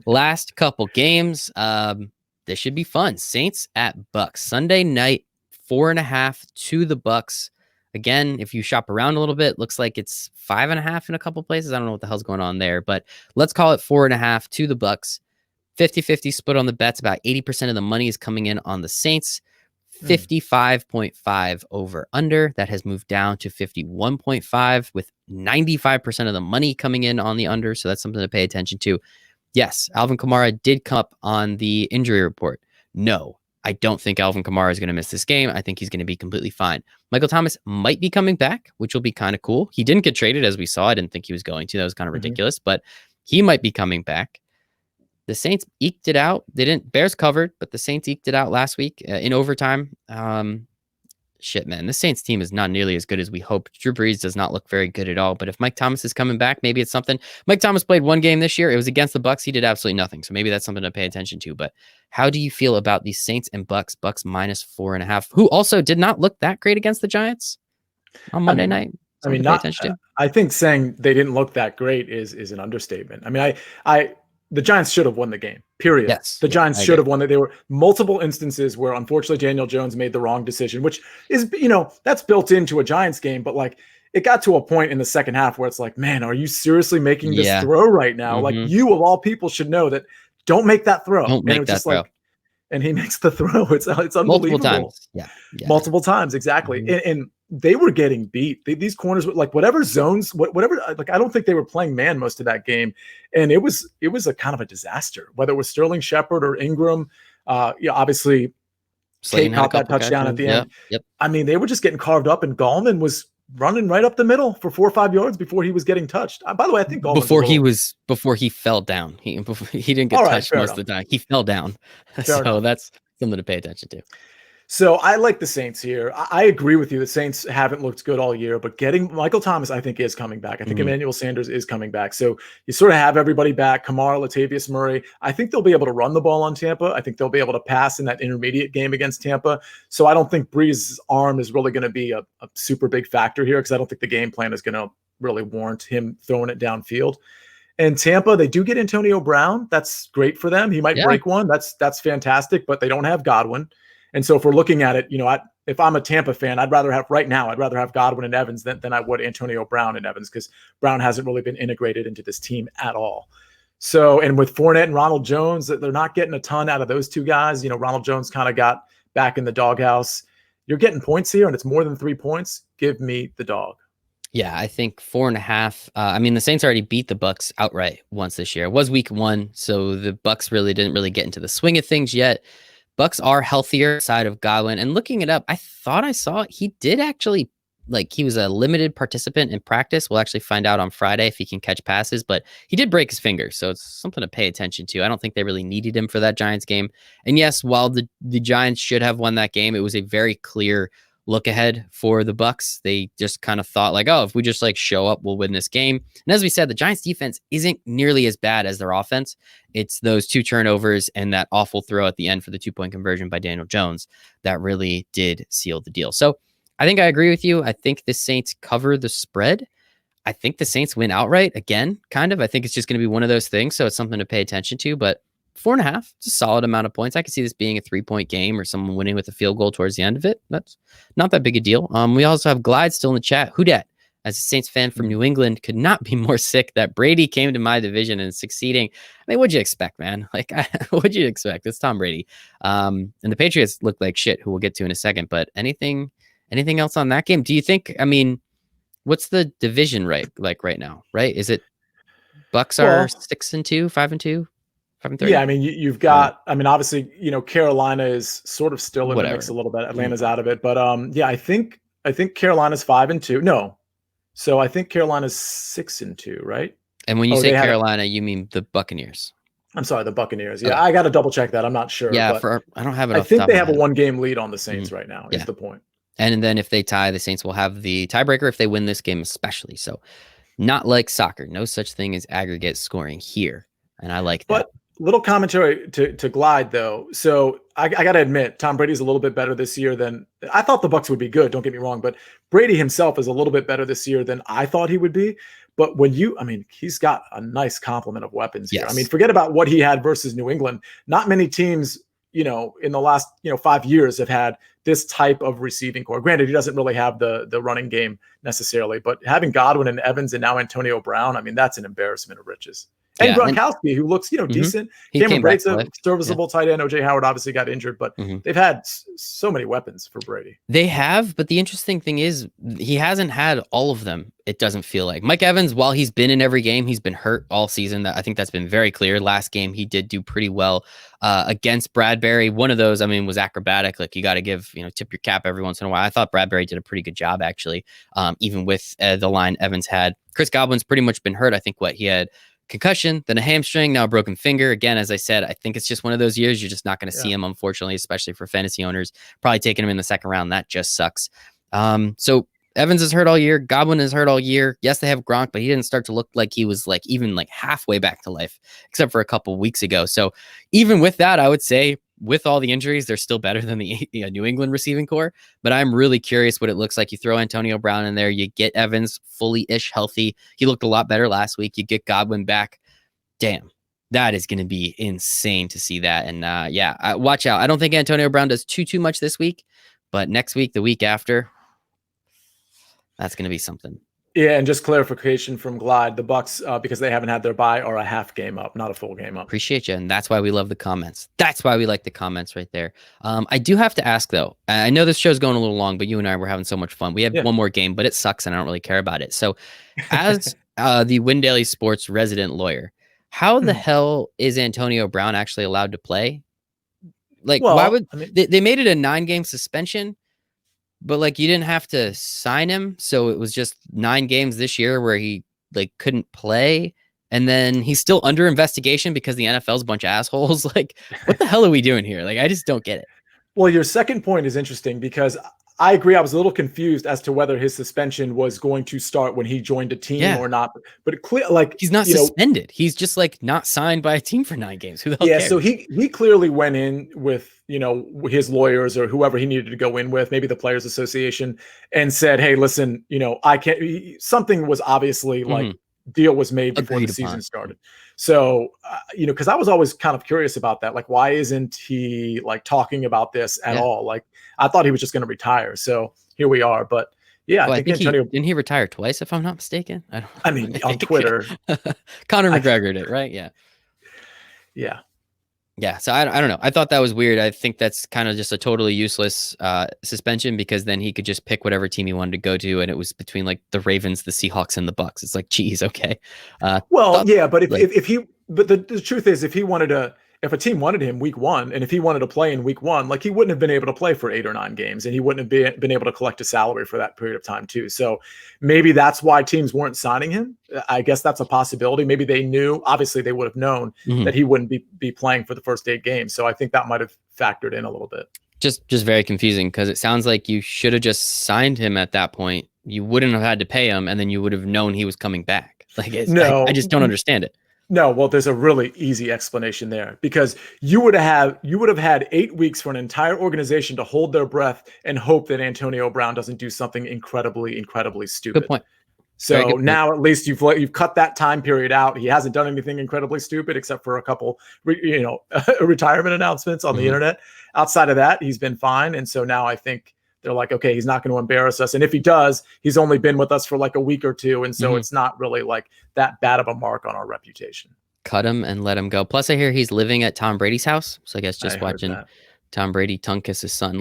Last couple games. This should be fun. Saints at Bucs Sunday night, 4.5 to the Bucs. Again, if you shop around a little bit, looks like it's 5.5 in a couple places. I don't know what the hell's going on there, but let's call it 4.5 to the Bucs. 50-50 split on the bets. About 80% of the money is coming in on the Saints. 55.5 over under. That has moved down to 51.5 with 95% of the money coming in on the under. So that's something to pay attention to. Yes, Alvin Kamara did come up on the injury report. No, I don't think Alvin Kamara is going to miss this game. I think he's going to be completely fine. Michael Thomas might be coming back, which will be kind of cool. He didn't get traded, as we saw. I didn't think he was going to. That was kind of ridiculous, but he might be coming back. The Saints eked it out. They didn't. Bears covered, but the Saints eked it out last week in overtime. Shit, man. The Saints team is not nearly as good as we hoped. Drew Brees does not look very good at all. But if Mike Thomas is coming back, maybe it's something. Mike Thomas played one game this year. It was against the Bucs. He did absolutely nothing. So maybe that's something to pay attention to. But how do you feel about these Saints and Bucs? Bucs minus 4.5, who also did not look that great against the Giants on Monday night. I think saying they didn't look that great is an understatement. I mean, the Giants should have won the game, period. Yes. The Giants should have won. There were multiple instances where, unfortunately, Daniel Jones made the wrong decision, which is, that's built into a Giants game. But, like, it got to a point in the second half where it's like, man, are you seriously making this throw right now? Like, you, of all people, should know that don't make that throw. Don't make that throw. And he makes the throw. It's unbelievable. Multiple times. Yeah. Multiple times, exactly. And they were getting beat. These corners, like whatever zones, whatever. Like I don't think they were playing man most of that game, and it was a kind of a disaster. Whether it was Sterling Shepard or Ingram, obviously, Tate caught that touchdown at the end. Yep. I mean, they were just getting carved up, and Gallman was running right up the middle for 4 or 5 yards before he was getting touched. By the way, I think Gallman before he fell down. He didn't get touched most of the time. He fell down. So that's something to pay attention to. So I like the Saints here. I agree with you. The Saints haven't looked good all year, but getting Michael Thomas, I think, is coming back. I think Emmanuel Sanders is coming back. So you sort of have everybody back. Kamara, Latavius Murray. I think they'll be able to run the ball on Tampa. I think they'll be able to pass in that intermediate game against Tampa. So I don't think Brees' arm is really going to be a super big factor here because I don't think the game plan is going to really warrant him throwing it downfield. And Tampa, they do get Antonio Brown. That's great for them. He might break one. That's fantastic, but they don't have Godwin. And so if we're looking at it, if I'm a Tampa fan, I'd rather have Godwin and Evans than I would Antonio Brown and Evans because Brown hasn't really been integrated into this team at all. So, and with Fournette and Ronald Jones, they're not getting a ton out of those two guys. Ronald Jones kind of got back in the doghouse. You're getting points here, and it's more than 3 points. Give me the dog. Yeah, I think 4.5. The Saints already beat the Bucs outright once this year. It was week 1, so the Bucs didn't get into the swing of things yet. Bucs are healthier side of Godwin. And looking it up, I thought I saw he did actually, he was a limited participant in practice. We'll actually find out on Friday if he can catch passes, but he did break his finger. So it's something to pay attention to. I don't think they really needed him for that Giants game. And yes, while the Giants should have won that game, it was a very clear look ahead for the Bucs. They just kind of thought if we just show up, we'll win this game. And as we said, the Giants defense isn't nearly as bad as their offense. It's those 2 turnovers and that awful throw at the end for the 2-point conversion by Daniel Jones that really did seal the deal. So I think I agree with you. I think the Saints cover the spread. I think the Saints win outright again, kind of. I think it's just going to be one of those things. So it's something to pay attention to, but 4.5, it's a solid amount of points. I could see this being a 3-point game or someone winning with a field goal towards the end of it. That's not that big a deal. We also have Glide still in the chat. Who dat? As a Saints fan from New England, could not be more sick that Brady came to my division and succeeding. What'd you expect, man? What'd you expect? It's Tom Brady. And the Patriots look like shit, who we'll get to in a second. But anything else on that game? Do you think, what's the division right now, right? Is it Bucs are 6-2, 5-2? Yeah, you've got, obviously, Carolina is sort of still in the mix a little bit. Atlanta's out of it. But I think Carolina's 5-2. No. So I think Carolina's 6-2, right? And when you say Carolina, you mean the Buccaneers. I'm sorry, the Buccaneers. Yeah, I got to double check that. I'm not sure. Yeah, I don't have it. I think they have a 1-game lead on the Saints right now, is the point. And then if they tie, the Saints will have the tiebreaker if they win this game, especially. So not like soccer. No such thing as aggregate scoring here. And I like that. But little commentary to Glide, though. So I got to admit, Tom Brady's a little bit better this year than I thought the Bucs would be good. Don't get me wrong, but Brady himself is a little bit better this year than I thought he would be. But I mean, he's got a nice complement of weapons here. I mean, Yes. forget about what he had versus New England. Not many teams, in the last 5 years have had this type of receiving core. Granted, he doesn't really have the running game necessarily, but having Godwin and Evans and now Antonio Brown, I mean, that's an embarrassment of riches. And Yeah. Gronkowski, who looks, decent. He Cameron came back Brate's to a life. serviceable tight end. OJ Howard obviously got injured, but they've had so many weapons for Brady. They have, but the interesting thing is he hasn't had all of them. It doesn't feel like Mike Evans, while he's been in every game, he's been hurt all season. I think that's been very clear. Last game, he did do pretty well against Bradbury. One of those, I mean, was acrobatic. Like, you got to give, tip your cap every once in a while. I thought Bradbury did a pretty good job, actually, even with the line Evans had. Chris Godwin's pretty much been hurt. I think he had concussion, then a hamstring, now a broken finger. Again, as I said, I think it's just one of those years you're just not going to see him, unfortunately, especially for fantasy owners. Probably taking him in the second round. That just sucks. So Evans is hurt all year. Godwin is hurt all year. Yes, they have Gronk, but he didn't start to look like he was even halfway back to life, except for a couple weeks ago. So even with that, I would say with all the injuries, they're still better than the New England receiving core. But I'm really curious what it looks like. You throw Antonio Brown in there, you get Evans fully-ish healthy. He looked a lot better last week. You get Godwin back. Damn, that is going to be insane to see that. And watch out. I don't think Antonio Brown does too much this week, but next week, the week after, that's going to be something. Yeah, and just clarification from Glide, the Bucs, because they haven't had their bye, are a half game up, not a full game up. Appreciate you, and that's why we love the comments. That's why we like the comments right there. I do have to ask, though. I know this show's going a little long, but you and I were having so much fun. We have one more game, but it sucks, and I don't really care about it. So as the Win Daily Sports resident lawyer, how the hell is Antonio Brown actually allowed to play? Why would they made it a 9-game suspension? But you didn't have to sign him, so it was just 9 games this year where he couldn't play, and then he's still under investigation because the NFL's a bunch of assholes. What the hell are we doing here? I just don't get it. Well, your second point is interesting because I agree. I was a little confused as to whether his suspension was going to start when he joined a team or not. But he's not suspended. He's just not signed by a team for 9 games. Who the hell cares? So he clearly went in with his lawyers or whoever he needed to go in with, maybe the Players Association, and said, "Hey, listen, I can't." Something was obviously deal was made before the season started. So, because I was always kind of curious about that. Why isn't he talking about this at all? I thought he was just going to retire. So here we are. But yeah, I think Antonio didn't he retire twice, if I'm not mistaken? I mean, on Twitter, Conor McGregor did, right? Yeah. Yeah. Yeah, so I don't know. I thought that was weird. I think that's kind of just a totally useless suspension because then he could just pick whatever team he wanted to go to, and it was between the Ravens, the Seahawks, and the Bucs. It's geez, okay. But the truth is, if a team wanted him week 1, and if he wanted to play in week 1, he wouldn't have been able to play for 8 or 9 games, and he wouldn't have been able to collect a salary for that period of time too. So maybe that's why teams weren't signing him. I guess that's a possibility. Maybe they knew, obviously they would have known that he wouldn't be playing for the first 8 games. So I think that might have factored in a little bit. Just very confusing because it sounds like you should have just signed him at that point. You wouldn't have had to pay him, and then you would have known he was coming back. I just don't understand it. No, well, there's a really easy explanation there because you would have had 8 weeks for an entire organization to hold their breath and hope that Antonio Brown doesn't do something incredibly stupid. Good point. So now at least you've cut that time period out. He hasn't done anything incredibly stupid except for a couple, retirement announcements on the internet. Outside of that, he's been fine. And so now I think they're okay, he's not going to embarrass us. And if he does, he's only been with us for a week or 2. And so it's not really that bad of a mark on our reputation. Cut him and let him go. Plus, I hear he's living at Tom Brady's house. So I guess just watching Tom Brady tongue kiss his son.